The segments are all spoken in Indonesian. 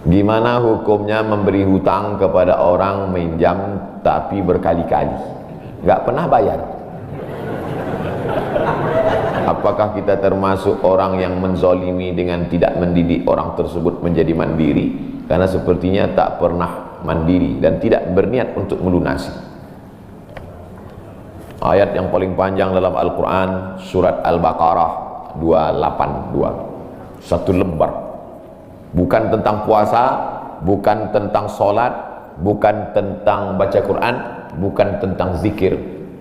Gimana hukumnya memberi hutang kepada orang minjam tapi berkali-kali nggak pernah bayar? Apakah kita termasuk orang yang menzolimi dengan tidak mendidik orang tersebut menjadi mandiri? Karena sepertinya tak pernah mandiri dan tidak berniat untuk melunasi. Ayat yang paling panjang dalam Al-Quran, surat Al-Baqarah 282, satu lembar. Bukan tentang puasa, bukan tentang sholat, bukan tentang baca Quran, bukan tentang zikir,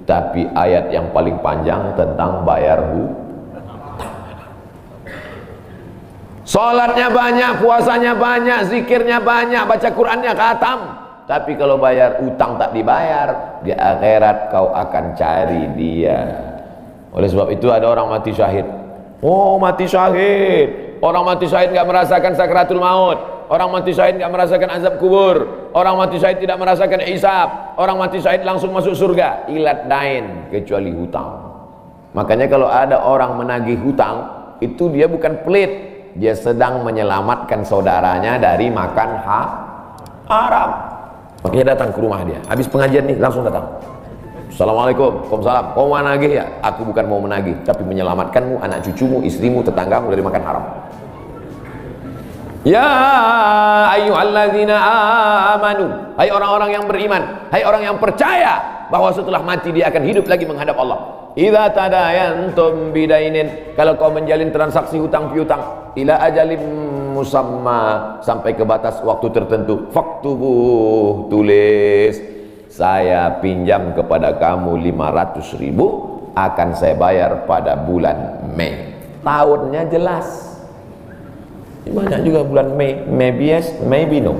tapi ayat yang paling panjang tentang bayar hutang. Sholatnya banyak, puasanya banyak, zikirnya banyak, baca Qurannya khatam, tapi kalau bayar utang tak dibayar, di akhirat kau akan cari dia. Oleh sebab itu ada orang mati syahid. Oh, mati syahid. Orang mati syahid nggak merasakan sakratul maut. Orang mati syahid nggak merasakan azab kubur. Orang mati syahid tidak merasakan hisab. Orang mati syahid langsung masuk surga. Ilat dain, kecuali hutang. Makanya kalau ada orang menagih hutang, itu dia bukan pelit, dia sedang menyelamatkan saudaranya dari makan haram. Makanya datang ke rumah dia. Habis pengajian nih langsung datang. Assalamualaikum, waalaikumsalam. Kau mau menagih ya? Aku bukan mau menagih, tapi menyelamatkanmu, anak cucumu, istrimu, tetanggamu dari makan haram. Ya ayyuhalladzina amanu, hai orang-orang yang beriman, hai orang yang percaya bahwa setelah mati dia akan hidup lagi menghadap Allah. Idza tadayantum bidainin, kalau kau menjalin transaksi hutang piutang, ila ajalim musamma, sampai ke batas waktu tertentu, faktubuh, tulis, saya pinjam kepada kamu 500.000, akan saya bayar pada bulan Mei. Tahunnya jelas. Banyak juga bulan Mei, maybe yes, maybe no.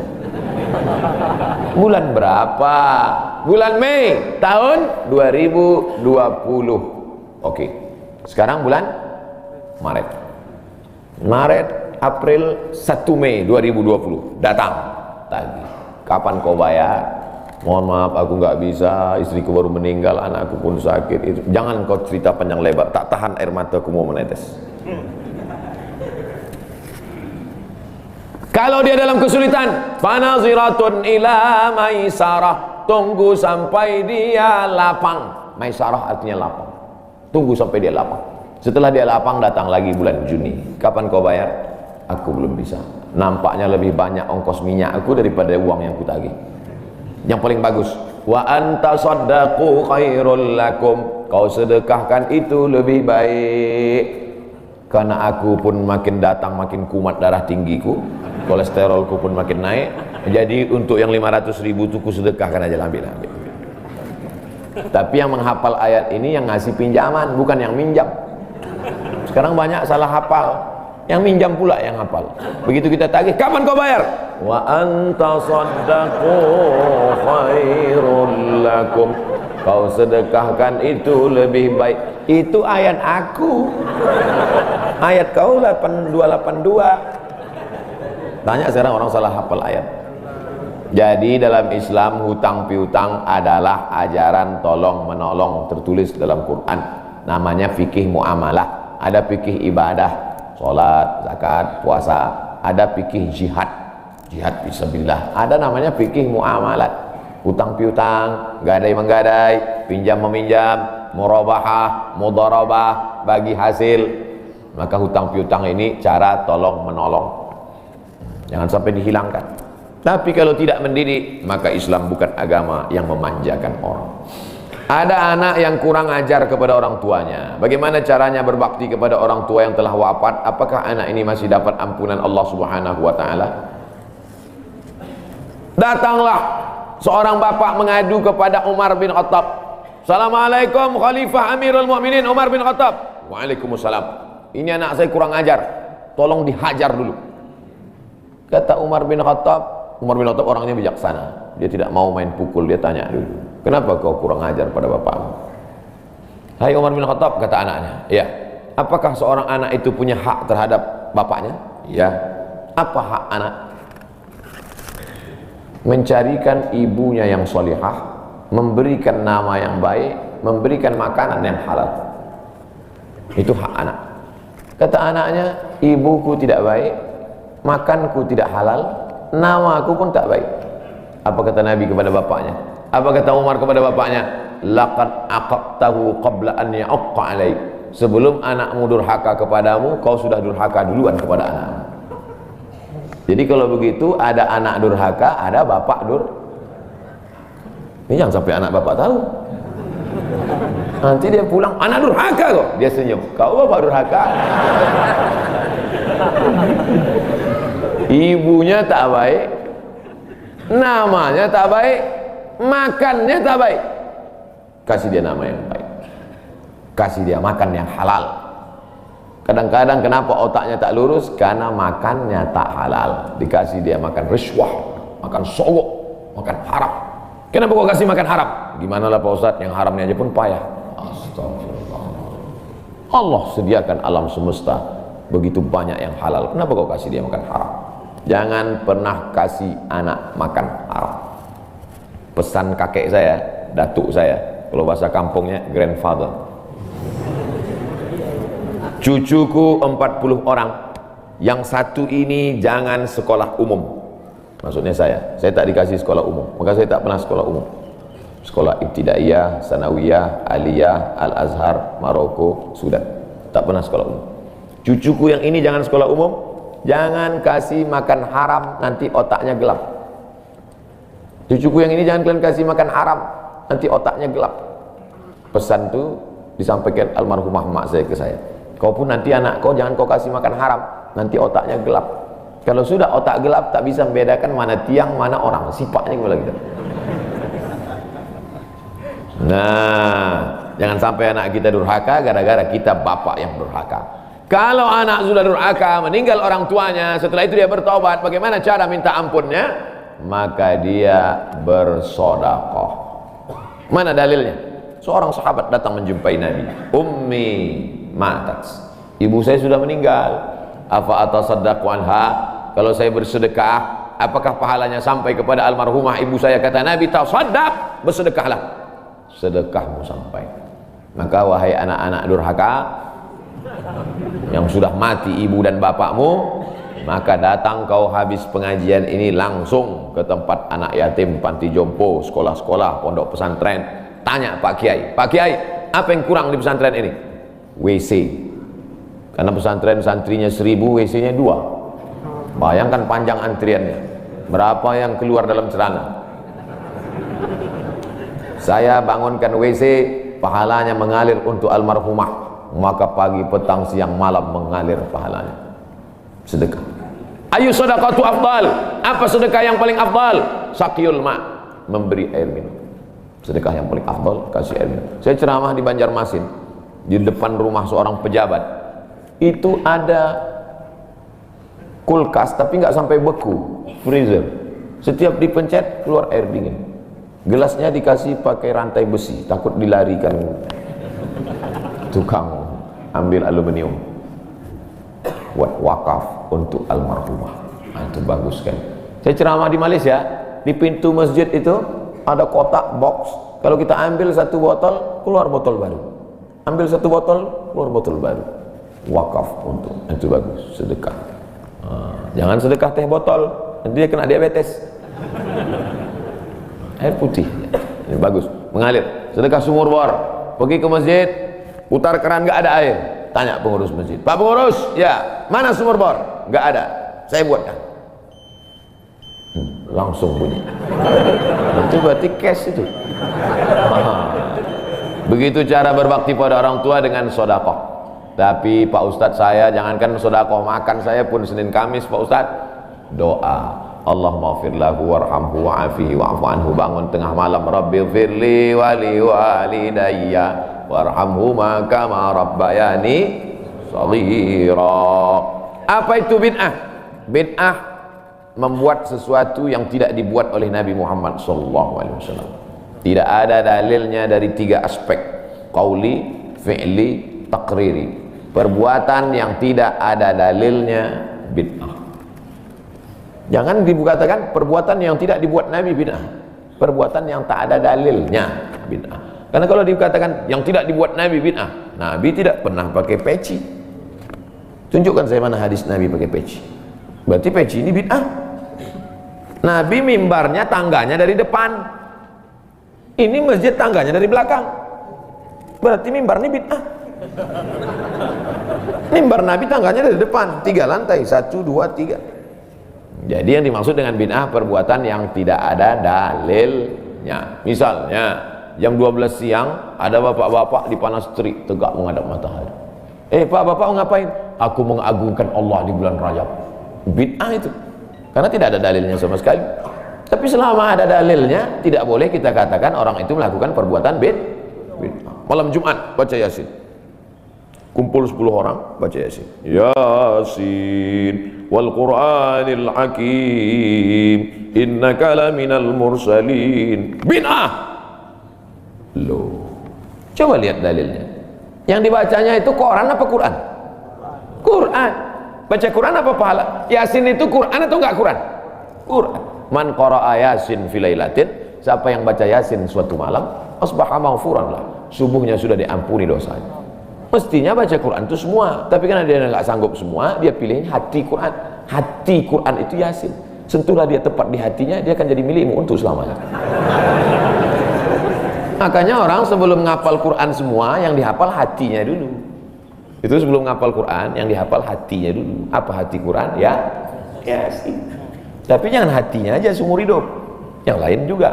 Bulan berapa? Bulan Mei tahun 2020. Oke. Sekarang bulan Maret. Maret, April, 1 Mei 2020 datang tagih. Kapan kau bayar? Mohon maaf, aku nggak bisa, istriku baru meninggal, anakku pun sakit. Itu jangan kau cerita panjang lebar, tak tahan air mataku mau menetes. Kalau dia dalam kesulitan, fanaziratun ila maisarah, tunggu sampai dia lapang. Maisarah artinya lapang. Tunggu sampai dia lapang. Setelah dia lapang, datang lagi bulan Juni. Kapan kau bayar? Aku belum bisa. Nampaknya lebih banyak ongkos minyak aku daripada uang yang kutagih. Yang paling bagus, wa anta saddaqu khairul lakum, kau sedekahkan itu lebih baik. Karena aku pun makin datang makin kumat darah tinggiku, kolesterolku pun makin naik. Jadi untuk yang 500.000 itu ku sedekahkan aja, ambil. Tapi yang menghafal ayat ini yang ngasih pinjaman, bukan yang minjam. Sekarang banyak salah hafal, yang minjam pula yang hafal. Begitu kita tagih, kapan kau bayar? Wa anta saddaqu khairul lakum, kau sedekahkan itu lebih baik. Itu ayat aku, ayat kau 8282. Tanya sekarang orang salah hafal ayat. Jadi dalam Islam hutang piutang adalah ajaran tolong menolong, tertulis dalam Quran. Namanya fikih muamalah. Ada fikih ibadah, sholat, zakat, puasa. Ada fikih jihad, jihad fisabilillah. Ada namanya fikih muamalat. Hutang piutang, gadai menggadai, pinjam meminjam, murabahah, mudharabah, bagi hasil. Maka hutang piutang ini cara tolong menolong, jangan sampai dihilangkan. Tapi kalau tidak mendidik, maka Islam bukan agama yang memanjakan orang. Ada anak yang kurang ajar kepada orang tuanya. Bagaimana caranya berbakti kepada orang tua yang telah wafat? Apakah anak ini masih dapat ampunan Allah Subhanahu wa taala? Datanglah seorang bapak mengadu kepada Umar bin Khattab. Assalamualaikum Khalifah Amirul Mukminin Umar bin Khattab. Waalaikumsalam. Ini anak saya kurang ajar, tolong dihajar dulu. Kata Umar bin Khattab orangnya bijaksana, dia tidak mau main pukul. Dia tanya dulu, kenapa kau kurang ajar pada bapakmu? Hai Umar bin Khattab, kata anaknya, ya, apakah seorang anak itu punya hak terhadap bapaknya? Ya. Apa hak anak? Mencarikan ibunya yang solihah, memberikan nama yang baik, memberikan makanan yang halal. Itu hak anak. Kata anaknya, ibuku tidak baik, makanku tidak halal, namaku pun tak baik. Apa kata Nabi kepada bapaknya? Apa kata Umar kepada bapaknya? Laqad aqaqtahu qabla an ya'aqqa alaik. Sebelum anakmu durhaka kepadamu, kau sudah durhaka duluan kepada anakmu. Jadi kalau begitu, ada anak durhaka, ada bapak ini jangan sampai anak bapak tahu. Nanti dia pulang, anak durhaka kok. Dia senyum, kau bapak durhaka. Ibunya tak baik, namanya tak baik, makannya tak baik. Kasih dia nama yang baik, kasih dia makan yang halal. Kadang-kadang kenapa otaknya tak lurus? Karena makannya tak halal. Dikasih dia makan riswah, makan sogok, makan haram. Kenapa kau kasih makan haram? Gimana lah Pak Ustadz, yang haramnya aja pun payah. Astagfirullah. Allah sediakan alam semesta begitu banyak yang halal. Kenapa kau kasih dia makan haram? Jangan pernah kasih anak makan haram. Pesan kakek saya, datuk saya, kalau bahasa kampungnya grandfather. Cucuku 40 orang, yang satu ini jangan sekolah umum. Maksudnya saya tak dikasih sekolah umum, maka saya tak pernah sekolah umum. Sekolah ibtidaiyah, sanawiyah, aliyah, al-azhar, Maroko, Sudan. Tak pernah sekolah umum. Cucuku yang ini jangan sekolah umum, jangan kasih makan haram, nanti otaknya gelap. Cucuku yang ini jangan kalian kasih makan haram, nanti otaknya gelap. Pesan itu disampaikan almarhumah mak saya ke saya. Kau pun nanti anak kau jangan kau kasih makan haram, nanti otaknya gelap. Kalau sudah otak gelap, tak bisa membedakan mana tiang, mana orang, sifatnya kepala kita. Nah, jangan sampai anak kita durhaka gara-gara kita bapak yang durhaka. Kalau anak sudah durhaka, meninggal orang tuanya, setelah itu dia bertobat, bagaimana cara minta ampunnya? Maka dia bersedekah. Mana dalilnya? Seorang sahabat datang menjumpai Nabi. Ummi matat, ibu saya sudah meninggal. Afa atasaddaqu anha, kalau saya bersedekah, apakah pahalanya sampai kepada almarhumah ibu saya? Kata Nabi, tasaddaq, bersedekahlah, sedekahmu sampai. Maka wahai anak-anak durhaka yang sudah mati ibu dan bapakmu, maka datang kau habis pengajian ini langsung ke tempat anak yatim, panti jompo, sekolah-sekolah, pondok pesantren. Tanya Pak Kiai, Pak Kiai, apa yang kurang di pesantren ini? WC. Karena pesantren santrinya 1000, WC-nya 2. Bayangkan panjang antriannya. Berapa yang keluar dalam celana? Saya bangunkan WC, pahalanya mengalir untuk almarhumah. Maka pagi, petang, siang, malam mengalir pahalanya. Sedekah. Ayu sedekatu afdal. Apa sedekah yang paling afdal? Saqiyul ma, memberi air minum. Sedekah yang paling afdal, kasih air minum. Saya ceramah di Banjarmasin, di depan rumah seorang pejabat. Itu ada kulkas tapi nggak sampai beku, freezer. Setiap dipencet keluar air dingin. Gelasnya dikasih pakai rantai besi, takut dilarikan tukang ambil aluminium. Buat wakaf untuk almarhumah. Nah, itu bagus kan. Saya ceramah di Malaysia, di pintu masjid itu ada kotak box. Kalau kita ambil satu botol, keluar botol baru. Ambil satu botol, keluar botol baru. Wakaf untuk, itu bagus, sedekah. Jangan sedekah teh botol, nanti dia kena diabetes. Air putih, ini bagus, mengalir. Sedekah sumur bor, pergi ke masjid, putar keran nggak ada air. Tanya pengurus masjid, Pak pengurus, ya mana sumur bor? Nggak ada, saya buatkan. Langsung bunyi. Itu berarti cash itu. Begitu cara berbakti pada orang tua dengan sedekah. Tapi Pak Ustadz, saya jangankan sedekah makan, saya pun Senin Kamis Pak Ustadz doa, Allahumma ighfir lahu warhamhu wa'afihi wa'fu anhu. Bangun tengah malam, Rabbighfirli wa li walidayya warhamhuma kama rabbayani shaghira. Apa itu bid'ah? Bid'ah membuat sesuatu yang tidak dibuat oleh Nabi Muhammad SAW. Tidak ada dalilnya dari 3 aspek: qauli, fi'li, takriri. Perbuatan yang tidak ada dalilnya bid'ah. Jangan dikatakan perbuatan yang tidak dibuat Nabi bid'ah. Perbuatan yang tak ada dalilnya bid'ah. Karena kalau dikatakan yang tidak dibuat Nabi bid'ah, Nabi tidak pernah pakai peci. Tunjukkan saya mana hadis Nabi pakai peci. Berarti peci ini bid'ah. Nabi mimbarnya tangganya dari depan, ini masjid tangganya dari belakang. Berarti mimbar ini bid'ah. Mimbar Nabi tangganya dari depan, 3 lantai, 1, 2, 3. Jadi yang dimaksud dengan bid'ah perbuatan yang tidak ada dalilnya. Misalnya jam 12 siang ada bapak-bapak di panas terik tegak menghadap matahari. Pak, bapak mau ngapain? Aku mengagungkan Allah di bulan Rajab. Bid'ah itu, karena tidak ada dalilnya sama sekali. Tapi selama ada dalilnya, tidak boleh kita katakan orang itu melakukan perbuatan bid'ah. Malam Jumat baca Yasin, kumpul 10 orang baca Yasin. Yasin wal Qur'anil Hakim innaka laminal mursalin. Bid'ah. Loh, coba lihat dalilnya. Yang dibacanya itu Quran apa Quran? Quran. Baca Quran apa pahala? Yasin itu Quran atau enggak Quran? Quran. Man qara'a Yasin fi lailatin, siapa yang baca Yasin suatu malam, asbaha maghfuran lah, subuhnya sudah diampuni dosanya. Mestinya baca Quran itu semua, tapi karena dia nggak sanggup semua, dia pilih hati Quran. Hati Quran itu Yasin. Sentuhlah dia tepat di hatinya, dia akan jadi milikmu untuk selamanya. Makanya orang sebelum ngapal Quran semua, yang dihafal hatinya dulu. Itu sebelum ngapal Quran, yang dihafal hatinya dulu. Apa hati Quran? Ya Yasin. Tapi jangan hatinya aja seumur hidup, yang lain juga.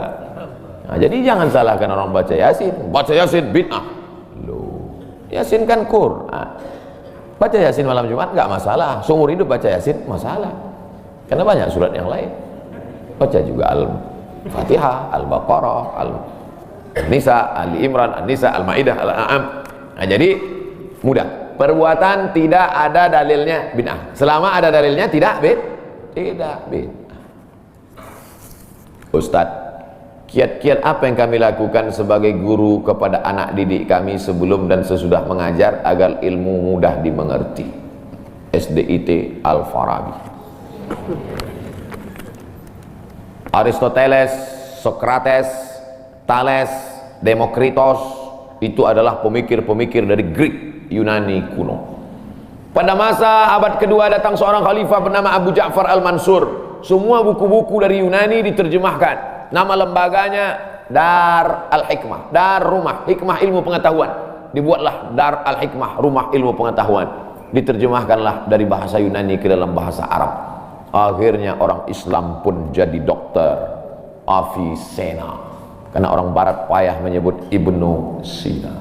Nah, jadi jangan salahkan orang baca Yasin. Baca Yasin bid'ah. Loh, Yasin kan Quran. Baca Yasin malam Jumat nggak masalah. Seumur hidup baca Yasin masalah. Karena banyak surat yang lain. Baca juga Al-Fatihah, Al-Baqarah, Al-Nisa, Ali Imran, An-Nisa, Al-Maidah, Al-An'am. Nah, jadi mudah. Perbuatan tidak ada dalilnya bid'ah. Selama ada dalilnya tidak bid'ah. Ustadz, kiat-kiat apa yang kami lakukan sebagai guru kepada anak didik kami sebelum dan sesudah mengajar agar ilmu mudah dimengerti? SDIT Al-Farabi. Aristoteles, Socrates, Thales, Demokritos itu adalah pemikir-pemikir dari Greek, Yunani kuno. Pada masa abad kedua datang seorang khalifah bernama Abu Ja'far Al-Mansur. Semua buku-buku dari Yunani diterjemahkan. Nama lembaganya Dar Al-Hikmah, Dar Rumah Hikmah Ilmu Pengetahuan. Dibuatlah Dar Al-Hikmah, Rumah Ilmu Pengetahuan. Diterjemahkanlah dari bahasa Yunani ke dalam bahasa Arab. Akhirnya orang Islam pun jadi dokter Avicenna, karena orang Barat payah menyebut Ibnu Sina.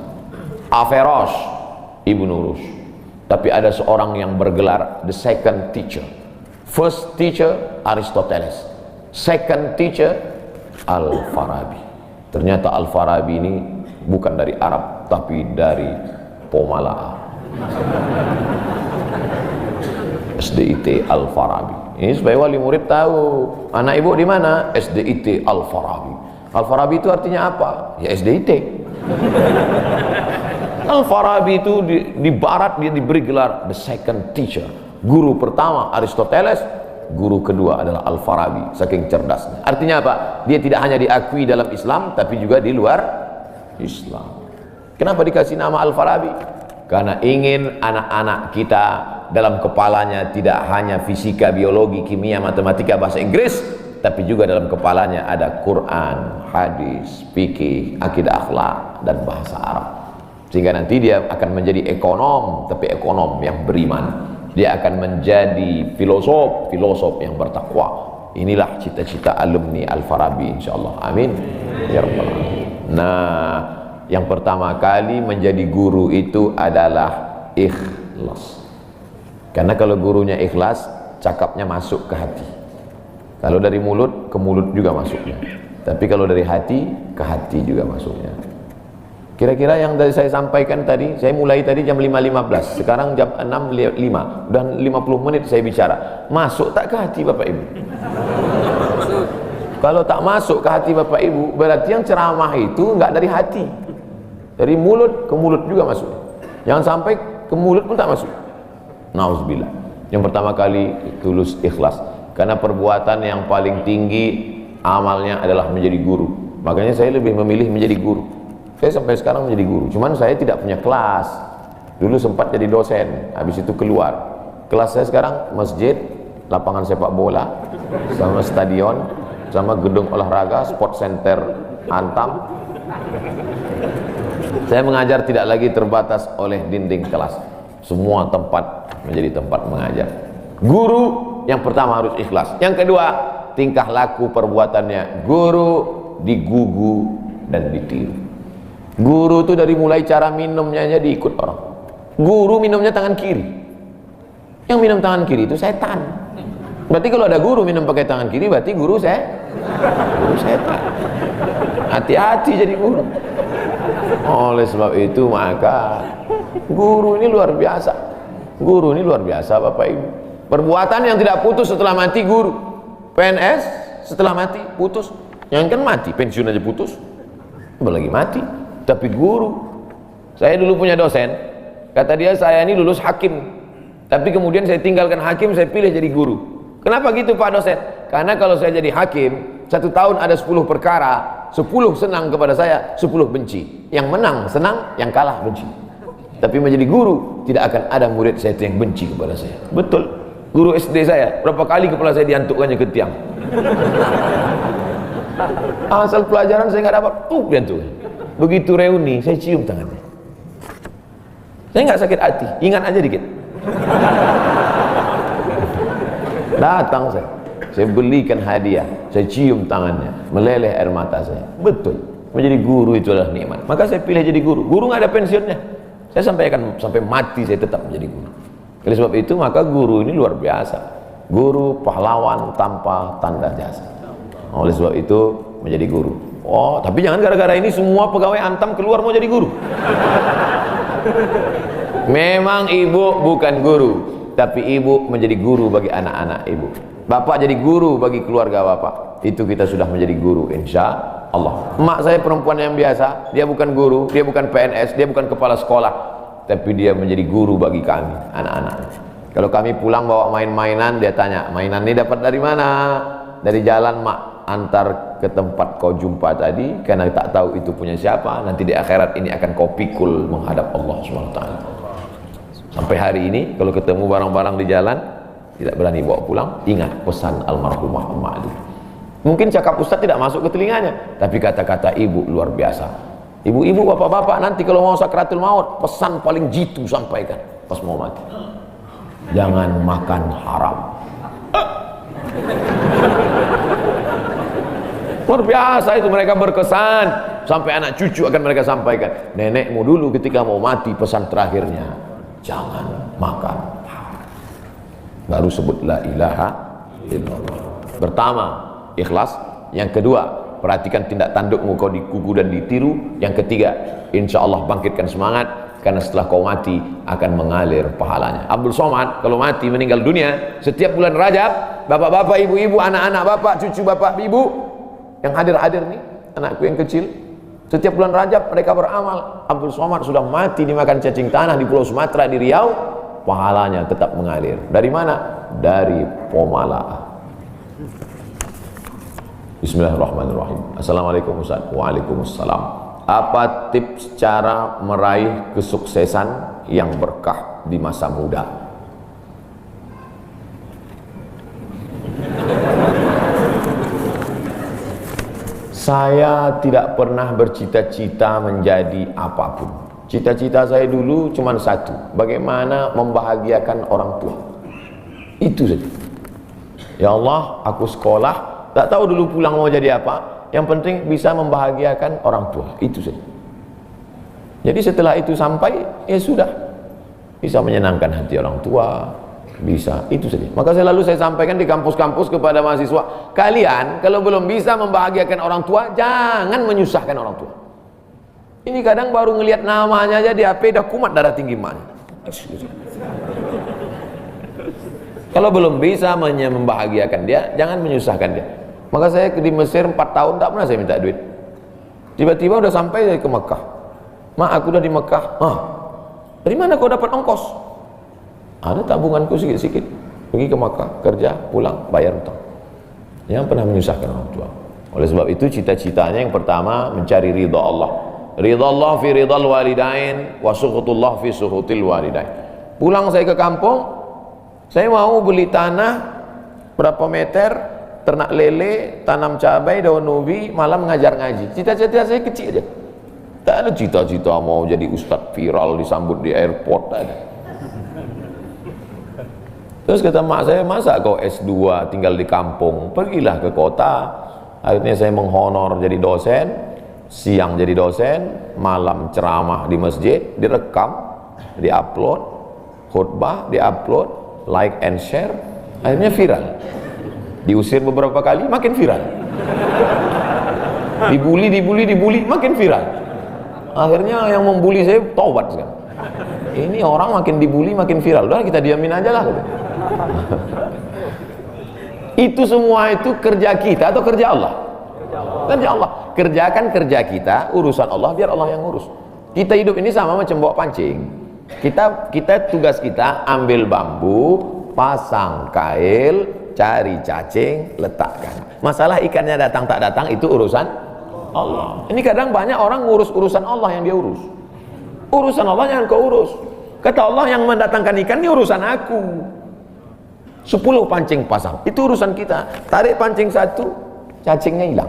Averroes, Ibnu Rus. Tapi ada seorang yang bergelar the second teacher. First teacher Aristoteles, second teacher Al-Farabi. Ternyata Al-Farabi ini bukan dari Arab, tapi dari Pomala. SDIT Al-Farabi. Ini supaya wali murid tahu, anak ibu di mana? SDIT Al-Farabi. Al-Farabi itu artinya apa? Ya SDIT. Al-Farabi itu di barat dia diberi gelar the second teacher. Guru pertama Aristoteles, guru kedua adalah Al-Farabi, saking cerdasnya. Artinya apa? Dia tidak hanya diakui dalam Islam, tapi juga di luar Islam. Kenapa dikasih nama Al-Farabi? Karena ingin anak-anak kita dalam kepalanya tidak hanya fisika, biologi, kimia, matematika, bahasa Inggris, tapi juga dalam kepalanya ada Quran, hadis, fikih, akidah akhlak, dan bahasa Arab. Sehingga nanti dia akan menjadi ekonom, tapi ekonom yang beriman. Dia akan menjadi filosof yang bertakwa. Inilah cita-cita alumni Al-Farabi, insyaallah. Amin ya rabbal alamin. Nah, yang pertama kali menjadi guru itu adalah ikhlas. Karena kalau gurunya ikhlas, cakapnya masuk ke hati. Kalau dari mulut, ke mulut juga masuknya. Tapi kalau dari hati, ke hati juga masuknya. Kira-kira yang dari saya sampaikan tadi, saya mulai tadi jam 5.15, sekarang jam 6.05, dan 50 menit saya bicara. Masuk tak ke hati Bapak Ibu? Kalau tak masuk ke hati Bapak Ibu, berarti yang ceramah itu enggak dari hati. Dari mulut ke mulut juga masuk. Jangan sampai ke mulut pun tak masuk. Nauzubillah. Yang pertama kali tulus ikhlas. Karena perbuatan yang paling tinggi amalnya adalah menjadi guru. Makanya saya lebih memilih menjadi guru. Saya sampai sekarang menjadi guru, cuman saya tidak punya kelas. Dulu sempat jadi dosen, habis itu keluar. Kelas saya sekarang masjid, lapangan sepak bola, sama stadion, sama gedung olahraga sport center Antam. Saya mengajar tidak lagi terbatas oleh dinding kelas, semua tempat menjadi tempat mengajar. Guru yang pertama harus ikhlas, yang kedua tingkah laku perbuatannya guru digugu dan ditiru. Guru itu dari mulai cara minumnya aja diikut orang. Guru minumnya tangan kiri, yang minum tangan kiri itu setan. Berarti kalau ada guru minum pakai tangan kiri, berarti guru setan. Hati-hati jadi guru. Oleh sebab itu maka guru ini luar biasa. Guru ini luar biasa Bapak Ibu. Perbuatan yang tidak putus setelah mati guru. PNS setelah mati putus. Yang kan mati, pensiun aja putus, apalagi mati. Tapi guru, saya dulu punya dosen, kata dia saya ini lulus hakim, tapi kemudian saya tinggalkan hakim, saya pilih jadi guru. Kenapa gitu Pak dosen? Karena kalau saya jadi hakim, 1 tahun ada 10 perkara, 10 senang kepada saya, 10 benci. Yang menang senang, yang kalah benci. Tapi menjadi guru, tidak akan ada murid saya yang benci kepada saya. Betul. Guru SD saya, berapa kali kepala saya diantukkannya ke tiang. Asal pelajaran saya nggak dapat, diantuk. Begitu reuni, saya cium tangannya. Saya nggak sakit hati, ingat aja dikit. Datang saya belikan hadiah, saya cium tangannya, meleleh air mata saya. Betul, menjadi guru itu adalah nikmat. Maka saya pilih jadi guru. Guru nggak ada pensiunnya. Saya sampaikan sampai mati saya tetap menjadi guru. Oleh sebab itu maka guru ini luar biasa. Guru pahlawan tanpa tanda jasa. Oleh sebab itu menjadi guru. Oh, tapi jangan gara-gara ini semua pegawai Antam keluar mau jadi guru. Memang ibu bukan guru, tapi ibu menjadi guru bagi anak-anak ibu. Bapak jadi guru bagi keluarga bapak. Itu kita sudah menjadi guru insya Allah. Emak saya perempuan yang biasa, dia bukan guru, dia bukan PNS, dia bukan kepala sekolah, tapi dia menjadi guru bagi kami, anak-anak. Kalau kami pulang bawa main-mainan, dia tanya, mainan ini dapat dari mana? Dari jalan mak, antar ke tempat kau jumpa tadi, karena tak tahu itu punya siapa. Nanti di akhirat ini akan kau pikul menghadap Allah SWT. Sampai hari ini kalau ketemu barang-barang di jalan tidak berani bawa pulang, ingat pesan almarhumah emak itu. Mungkin cakap ustaz tidak masuk ke telinganya, tapi kata-kata ibu luar biasa. Ibu-ibu, bapak-bapak, nanti kalau mau sakratul maut, pesan paling jitu sampaikan pas mau mati, jangan makan haram. Luar biasa itu, mereka berkesan sampai anak cucu akan mereka sampaikan. Nenekmu dulu ketika mau mati pesan terakhirnya, jangan makan haram. Baru sebut la ilaha illallah. Pertama, ikhlas. Yang kedua, perhatikan tindak tandukmu, kau dikuku dan ditiru. Yang ketiga, insya Allah bangkitkan semangat, karena setelah kau mati akan mengalir pahalanya. Abdul Somad kalau mati meninggal dunia, setiap bulan Rajab, bapak-bapak, ibu-ibu, anak-anak bapak, cucu bapak, ibu yang hadir-hadir nih, anakku yang kecil, setiap bulan Rajab mereka beramal. Abdul Somad sudah mati dimakan cacing tanah di Pulau Sumatera, di Riau, pahalanya tetap mengalir. Dari mana? Dari Pomala. Bismillahirrahmanirrahim. Assalamualaikum Ustaz. Waalaikumsalam. Apa tips cara meraih kesuksesan yang berkah di masa muda? Saya tidak pernah bercita-cita menjadi apapun. Cita-cita saya dulu cuma satu, bagaimana membahagiakan orang tua. Itu saja. Ya Allah, aku sekolah, tak tahu dulu pulang mau jadi apa, yang penting bisa membahagiakan orang tua. Itu saja. Jadi setelah itu sampai, ya sudah, bisa menyenangkan hati orang tua, bisa, itu saja. Maka selalu saya sampaikan di kampus-kampus kepada mahasiswa, kalian kalau belum bisa membahagiakan orang tua, jangan menyusahkan orang tua. Ini kadang baru ngelihat namanya aja di HP dah kumat darah tinggi mana. Kalau belum bisa membahagiakan dia, jangan menyusahkan dia. Maka saya di Mesir 4 tahun tak pernah saya minta duit. Tiba-tiba udah sampai saya ke Mekah. Mak, aku udah di Mekah. Dari mana kau dapat ongkos? Ada tabunganku sikit-sikit. Pergi ke Mekah, kerja, pulang, bayar utang. Jangan pernah menyusahkan orang tua. Oleh sebab itu cita-citanya yang pertama mencari ridha Allah. Ridha Allah fi ridhal walidain wa sukhutullah fi sukhutil walidain. Pulang saya ke kampung, saya mau beli tanah berapa meter, ternak lele, tanam cabai, daun ubi, malam ngajar ngaji. Cita-cita saya kecil aja. Tak ada cita-cita mau jadi ustadz viral disambut di airport, tak ada. Terus kata mak saya, masa kau S2 tinggal di kampung, pergilah ke kota. Akhirnya saya menghonor jadi dosen, siang jadi dosen, malam ceramah di masjid, direkam, diupload, khutbah diupload, like and share, akhirnya viral. Diusir beberapa kali, makin viral. Dibully, makin viral. Akhirnya yang membuli saya taubat sekarang. Ini orang makin dibully, makin viral. Udah kita diamin aja lah. Itu semua itu kerja kita atau kerja Allah? Kerja Allah. Kerjakan kerja kita, urusan Allah, biar Allah yang ngurus. Kita hidup ini sama macam bawa pancing. Kita tugas kita ambil bambu, pasang kail, cari cacing, letakkan. Masalah ikannya datang tak datang itu urusan Allah. Ini kadang banyak orang ngurus urusan Allah yang dia urus. Urusan Allah jangan kau urus. Kata Allah, yang mendatangkan ikan ini urusan aku. 10 pancing pasang, itu urusan kita. Tarik pancing satu, cacingnya hilang.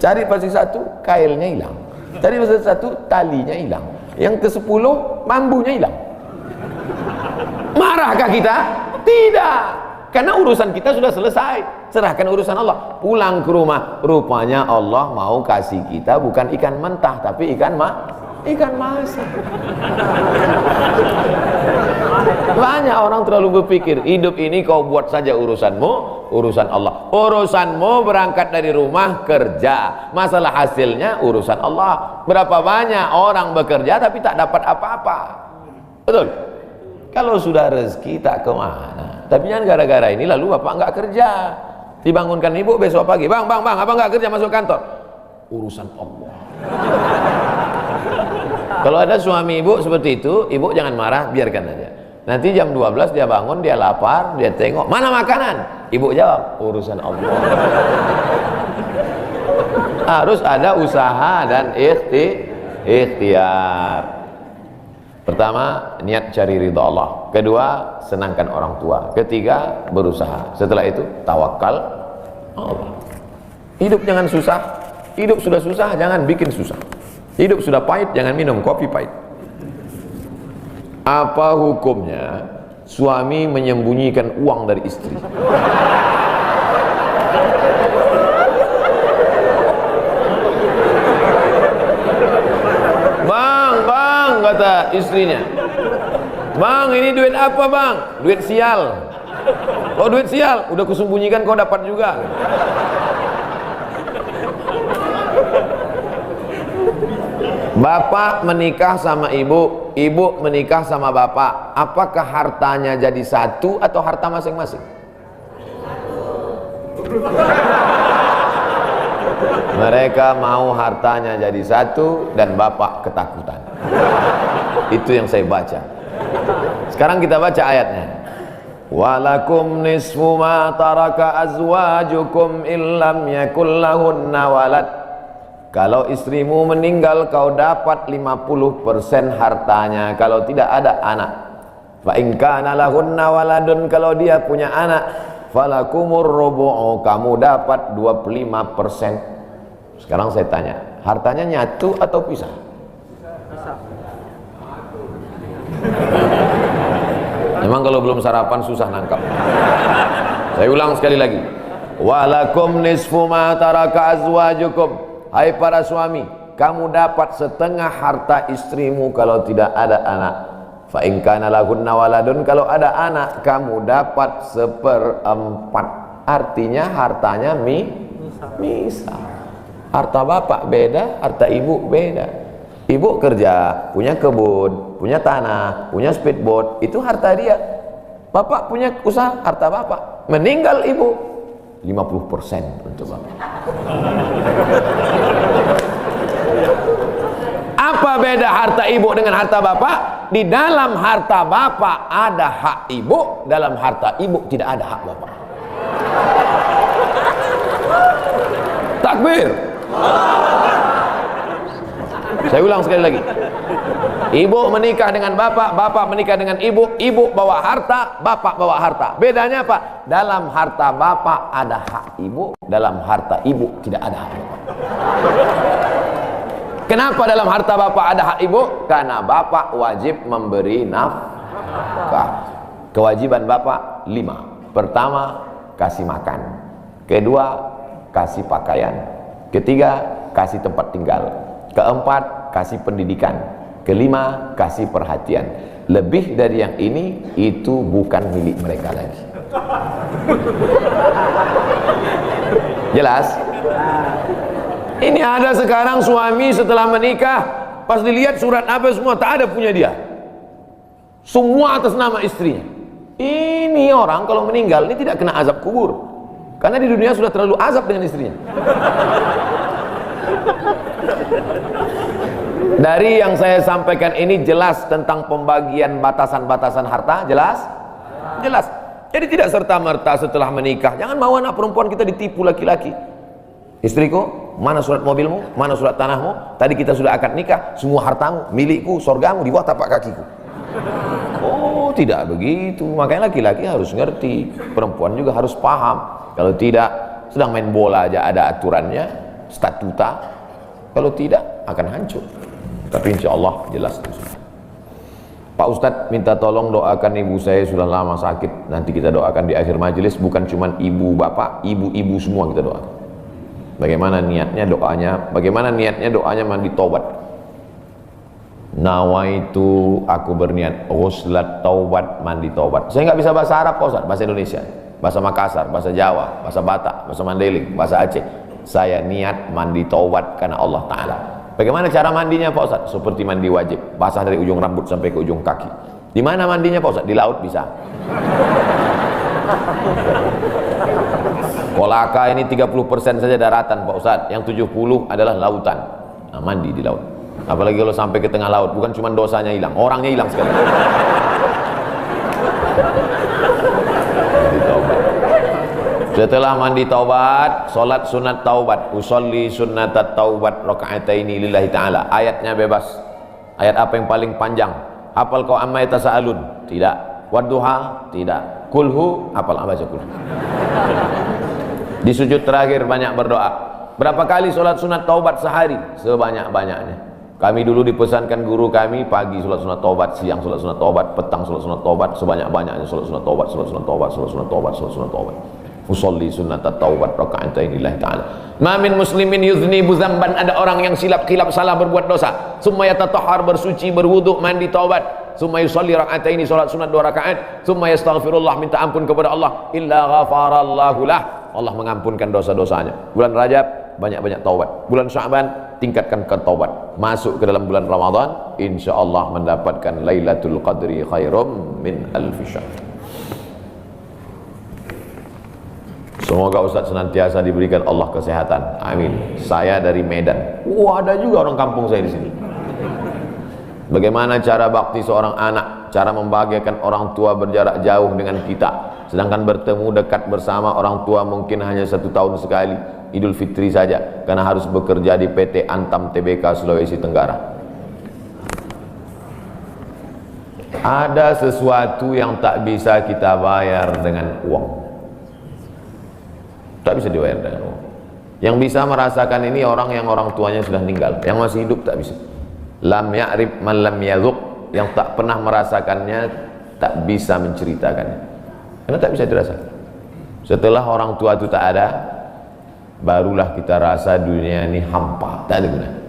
Cari pancing satu, kailnya hilang. Cari pancing satu, talinya hilang. Yang ke-10, bambunya hilang. Marahkah kita? Tidak. Karena urusan kita sudah selesai. Serahkan urusan Allah. Pulang ke rumah, rupanya Allah mau kasih kita bukan ikan mentah, tapi ikan masak. Banyak orang terlalu berpikir hidup ini kau buat saja urusanmu, urusan Allah. Urusanmu berangkat dari rumah kerja, masalah hasilnya urusan Allah. Berapa banyak orang bekerja tapi tak dapat apa-apa. Betul? Kalau sudah rezeki tak kemana. Tapi jangan gara-gara ini lalu bapak enggak kerja. Dibangunkan ibu besok pagi, bang, abang enggak kerja masuk kantor. Urusan Allah. Kalau ada suami ibu seperti itu, ibu jangan marah, biarkan aja. Nanti jam 12 dia bangun, dia lapar, dia tengok, mana makanan? Ibu jawab, urusan Allah. Harus ada usaha dan ikhtiar. Pertama, niat cari ridha Allah. Kedua, senangkan orang tua. Ketiga, berusaha. Setelah itu, tawakal Allah. Hidup jangan susah. Hidup sudah susah, jangan bikin susah. Hidup sudah pahit, jangan minum kopi pahit. Apa hukumnya suami menyembunyikan uang dari istri? Bang, kata istrinya. Bang, ini duit apa bang? Duit sial. Oh duit sial, udah kusembunyikan kau dapat juga. Bapak menikah sama ibu, ibu menikah sama bapak. Apakah hartanya jadi satu atau harta masing-masing? Mereka mau hartanya jadi satu dan bapak ketakutan. Itu yang saya baca. Sekarang kita baca ayatnya. Walakum nisfu ma taraka azwajukum illam yakul lahunna walad. Kalau istrimu meninggal, kau dapat 50% hartanya kalau tidak ada anak. Fa in kana lahunna waladun, kalau dia punya anak, falakumur rubu'u, kamu dapat 25%. Sekarang saya tanya, hartanya nyatu atau pisah? Memang kalau belum sarapan susah nangkap. Saya ulang sekali lagi. Walakum nisfu ma taraka azwajukum. Hai para suami, kamu dapat setengah harta istrimu kalau tidak ada anak. Fa in kana lahunna waladun, kalau ada anak kamu dapat 1/4. Artinya hartanya misal. Harta bapak beda, harta ibu beda. Ibu kerja, punya kebun, punya tanah, punya speedboat, itu harta dia. Bapak punya usaha, harta bapak. Meninggal ibu, 50% untuk bapak. Apa beda harta ibu dengan harta bapak? Di dalam harta bapak ada hak ibu, dalam harta ibu tidak ada hak bapak. Takbir. Saya ulang sekali lagi. Ibu menikah dengan bapak, bapak menikah dengan ibu, ibu bawa harta, bapak bawa harta. Bedanya apa? Dalam harta bapak ada hak ibu, dalam harta ibu tidak ada hak bapak. Kenapa dalam harta bapak ada hak ibu? Karena bapak wajib memberi nafkah. Kewajiban bapak 5. Pertama, kasih makan. Kedua, kasih pakaian. Ketiga, kasih tempat tinggal. Keempat, kasih pendidikan. Kelima, kasih perhatian. Lebih dari yang ini, itu bukan milik mereka lagi. Jelas? Ini ada sekarang suami setelah menikah, pas dilihat surat apa semua, tak ada punya dia. Semua atas nama istrinya. Ini orang kalau meninggal, ini tidak kena azab kubur. Karena di dunia sudah terlalu azab dengan istrinya. Dari yang saya sampaikan ini jelas tentang pembagian batasan-batasan harta, jelas? Jelas. Jadi tidak serta-merta setelah menikah, jangan mau anak perempuan kita ditipu laki-laki. Istriku, mana surat mobilmu, mana surat tanahmu, tadi kita sudah akad nikah, semua hartamu, milikku, sorgamu, di bawah tapak kakiku. Oh, tidak begitu. Makanya laki-laki harus ngerti, perempuan juga harus paham. Kalau tidak, sedang main bola aja ada aturannya, statuta. Kalau tidak, akan hancur. Tapi insya Allah jelas. Pak Ustadz minta tolong doakan ibu saya, sudah lama sakit. Nanti kita doakan di akhir majelis. Bukan cuma ibu bapak, ibu-ibu semua kita doakan. Bagaimana niatnya doanya? Bagaimana niatnya doanya? Mandi taubat. Nawaitu, aku berniat ghuslat taubat, mandi taubat. Saya nggak bisa bahasa Arab Pak Ustadz, bahasa Indonesia, bahasa Makassar, bahasa Jawa, bahasa Batak, bahasa Mandailing, bahasa Aceh. Saya niat mandi taubat karena Allah Ta'ala. Bagaimana cara mandinya Pak Ustadz? Seperti mandi wajib, basah dari ujung rambut sampai ke ujung kaki. Di mana mandinya Pak Ustadz? Di laut bisa. Kolaka ini 30% saja daratan Pak Ustadz, yang 70 adalah lautan. Nah, mandi di laut. Apalagi kalau sampai ke tengah laut, bukan cuma dosanya hilang, orangnya hilang sekali. Setelah mandi taubat, solat sunat taubat, usolli sunnatat taubat raka'ataini lillahi ta'ala. Ayatnya bebas. Ayat apa yang paling panjang? Hafal kau amma yatasaalun? Tidak. Wadduha? Tidak. Kulhu? Hafal apa aja kulhu. Di sujud terakhir banyak berdoa. Berapa kali solat sunat taubat sehari? Sebanyak-banyaknya. Kami dulu dipesankan guru kami, pagi solat sunat taubat, siang solat sunat taubat, petang solat sunat taubat, sebanyak-banyaknya solat sunat taubat, solat sunat taubat, solat sunat taubat, solat sunat taubat. Usolli sunnatat taubat raka'atain lillahi ta'ala. Ma min muslimin yudhnibu dzamban, ada orang yang silap khilaf salah berbuat dosa, summa yatatahhar, bersuci, berwudu, mandi taubat, summa yusolli raka'ataini, salat sunat 2 rakaat, summa yastaghfirullah, minta ampun kepada Allah, illa ghafarallahu lah, Allah mengampunkan dosa-dosanya. Bulan Rajab banyak-banyak taubat, bulan Sya'ban tingkatkan ke taubat, masuk ke dalam bulan Ramadan insyaallah mendapatkan Lailatul Qadri khairum min alfi syahr. Semoga Ustadz senantiasa diberikan Allah kesehatan. Amin. Saya dari Medan. Ada juga orang kampung saya di sini. Bagaimana cara bakti seorang anak? Cara membahagiakan orang tua berjarak jauh dengan kita. Sedangkan bertemu dekat bersama orang tua mungkin hanya 1 tahun sekali. Idul Fitri saja. Karena harus bekerja di PT Antam Tbk Sulawesi Tenggara. Ada sesuatu yang tak bisa kita bayar dengan uang. Tak bisa dibayar dengan uang. Yang bisa merasakan ini orang yang orang tuanya sudah meninggal. Yang masih hidup tak bisa. Lam ya'rif man lam yadhuq, yang tak pernah merasakannya tak bisa menceritakannya. Karena tak bisa dirasakan. Setelah orang tua itu tak ada, barulah kita rasa dunia ini hampa, tak ada gunanya.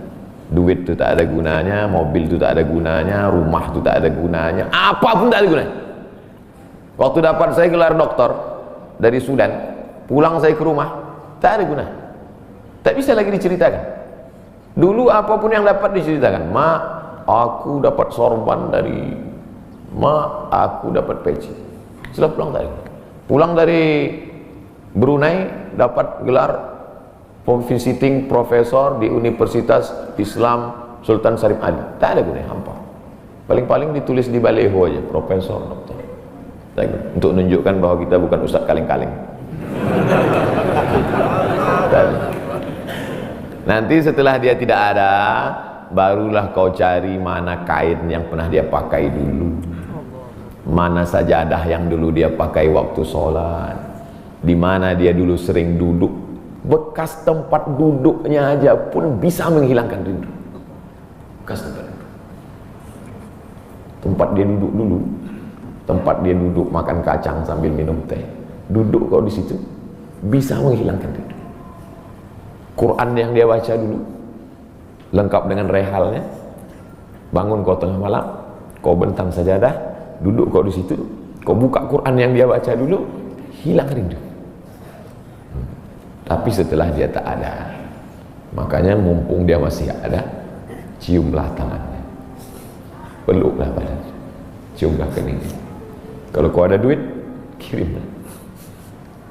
Duit itu tak ada gunanya, mobil itu tak ada gunanya, rumah itu tak ada gunanya, apapun tak ada gunanya. Waktu dapat saya gelar doktor dari Sudan, pulang saya ke rumah, tak ada guna, tak bisa lagi diceritakan. Dulu apapun yang dapat diceritakan, mak, aku dapat sorban dari mak, aku dapat peci. Setelah pulang dari Brunei, dapat gelar visiting profesor di Universitas Islam Sultan Syarif Ali, tak ada gunanya, hampa. Paling-paling ditulis di baleho aja, profesor, doktor, untuk menunjukkan bahwa kita bukan ustadz kaleng-kaleng. Nanti setelah dia tidak ada, barulah kau cari mana kain yang pernah dia pakai dulu, mana sajadah yang dulu dia pakai waktu sholat, di mana dia dulu sering duduk. Bekas tempat duduknya aja pun bisa menghilangkan rindu. Bekas tempat dia duduk dulu, tempat dia duduk makan kacang sambil minum teh, duduk kau di situ bisa menghilangkan rindu. Quran yang dia baca dulu lengkap dengan rehalnya, bangun kau tengah malam, kau bentang sajadah, duduk kau di situ, kau buka Quran yang dia baca dulu, hilang rindu. Tapi setelah dia tak ada, makanya mumpung dia masih ada, ciumlah tangannya, peluklah badannya, ciumlah keningnya. Kalau kau ada duit, kirimlah.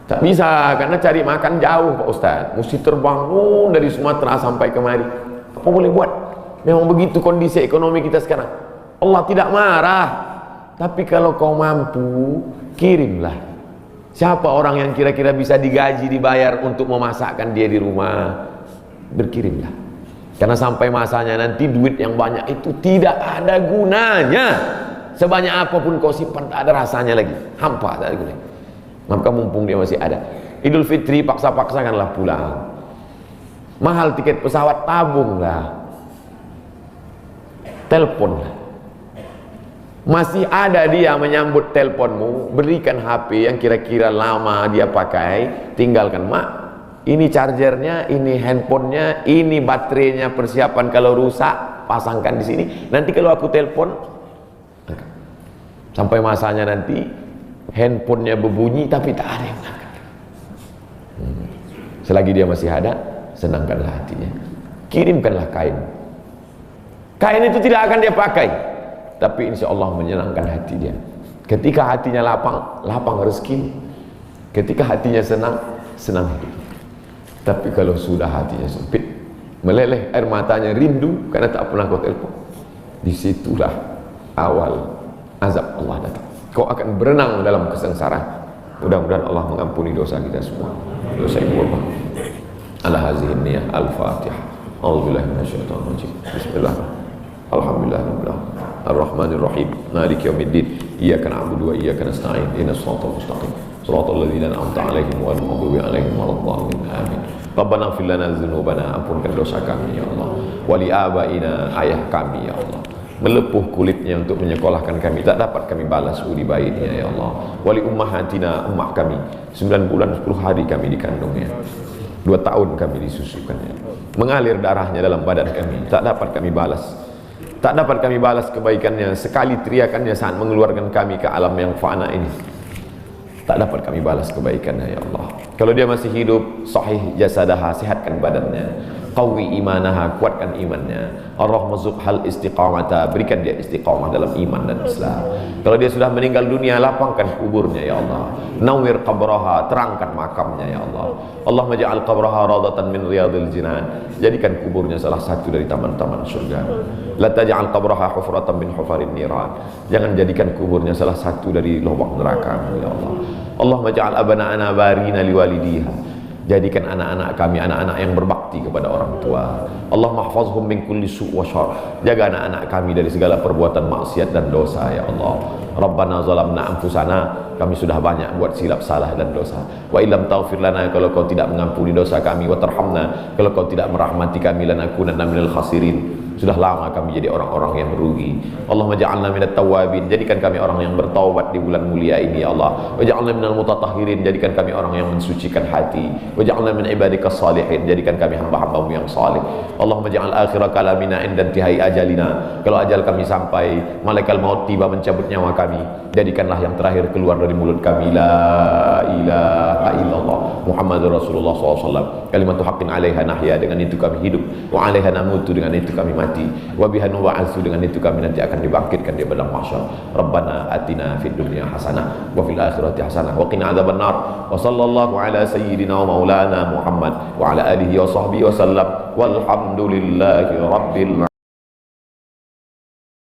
Tak bisa, karena cari makan jauh Pak Ustaz, mesti terbang dari Sumatera sampai kemari. Apa boleh buat? Memang begitu kondisi ekonomi kita sekarang. Allah tidak marah, tapi kalau kau mampu, kirimlah. Siapa orang yang kira-kira bisa digaji, dibayar untuk memasakkan dia di rumah? Berkirimlah. Karena sampai masanya nanti duit yang banyak itu tidak ada gunanya. Sebanyak apapun kau simpan, tak ada rasanya lagi, hampa, tak ada gunanya. Maka mumpung dia masih ada, Idul Fitri paksa-paksakanlah pulang. Mahal tiket pesawat, tabunglah, teleponlah. Masih ada dia menyambut teleponmu, berikan HP yang kira-kira lama dia pakai, tinggalkan. Mak, ini chargernya, ini handphonenya, ini baterainya, persiapan kalau rusak pasangkan di sini. Nanti kalau aku telepon, sampai masanya nanti handphonenya berbunyi tapi tak ada yang mengangkat. Selagi dia masih ada, senangkanlah hatinya, kirimkanlah kain. Kain itu tidak akan dia pakai, tapi insya Allah menyenangkan hati dia. Ketika hatinya lapang, lapang rezeki. Ketika hatinya senang, senang hidup. Tapi kalau sudah hatinya sempit, meleleh air matanya rindu karena tak pernah kau telepon, disitulah awal azab Allah datang. Kau akan berenang dalam kesengsaraan. Mudah-mudahan Allah mengampuni dosa kita semua, dosa ibu bapa. Ala hazihi niyah al-fatihah. A'udzubillahi minasyaitonir rajim. Bismillah. Alhamdulillah. Ar-Rahmanir Rahim. Maliki yaumiddin. Iyyaka na'budu wa iyyaka nasta'in. Ihdinas siratal mustaqim. Shiratal ladzina an'amta 'alaihim ghairil maghdubi 'alaihim waladdallin. Amin. Rabbana ighfir lana dzunubana, ampunkan dosa kami ya Allah. Wa li abaina, ayah kami ya Allah. Melepuh kulitnya untuk menyekolahkan kami, tak dapat kami balas budi baiknya ya Allah. Wa li ummahatina, ummah kami, 9 bulan 10 hari kami dikandungnya, 2 tahun kami disusukannya, mengalir darahnya dalam badan kami, tak dapat kami balas. Tak dapat kami balas kebaikannya, sekali teriakannya saat mengeluarkan kami ke alam yang fana ini. Tak dapat kami balas kebaikannya ya Allah. Kalau dia masih hidup, sahih jasadaha, sehatkan badannya, qawi imanaha, kuatkan imannya, ar-rahmazuk hal istiqamata, berikan dia istiqamah dalam iman dan Islam. Kalau dia sudah meninggal dunia, lapangkan kuburnya ya Allah. Nawwir qabraha, terangkan makamnya ya Allah. Allah maj'al qabraha radatan min riyadil jinan, jadikan kuburnya salah satu dari taman-taman surga. La taj'al qabraha hufratan min hufarin niran, jangan jadikan kuburnya salah satu dari lubang neraka ya Allah. Allah maj'al abana'ana barina liwalidiha, jadikan anak-anak kami anak-anak yang berbakti kepada orang tua. Allah mahfazhum min kulli su' wa syarr, jaga anak-anak kami dari segala perbuatan maksiat dan dosa ya Allah. Rabbana zalamna anfusana, kami sudah banyak buat silap salah dan dosa. Wa illam taghfir lana, kalau kau tidak mengampuni dosa kami, wa tarhamna, kalau kau tidak merahmati kami, lanakunanna minal khasirin, sudah lama kami jadi orang-orang yang merugi. Allah maj'alna minat tawabin, jadikan kami orang yang bertaubat di bulan mulia ini ya Allah. Waj'alna minal mutatahhirin, jadikan kami orang yang mensucikan hati. Waj'alna min ibadikas salihin, jadikan kami hamba-hambamu yang salih. Allah maj'al akhira kalamina inda intihai ajalina, kalau ajal kami sampai, malaikat maut tiba mencabut nyawa kami, jadikanlah yang terakhir keluar dari mulut kami la ilaha illallah Muhammadur Rasulullah SAW, kalimatu haqqin 'alaiha nahya, dengan itu kami hidup, wa 'alaiha namutu, dengan itu kami mati, wa biha nu'azu, dengan itu kami nanti akan dibangkitkan di padang mahsyar. Rabbana atina fid dunya hasanah wa fil akhirati hasanah wa qina adzabannar. Wa sallallahu ala sayyidina wa maulana Muhammad wa ala alihi wa sahbihi wa sallam, walhamdulillahi rabbil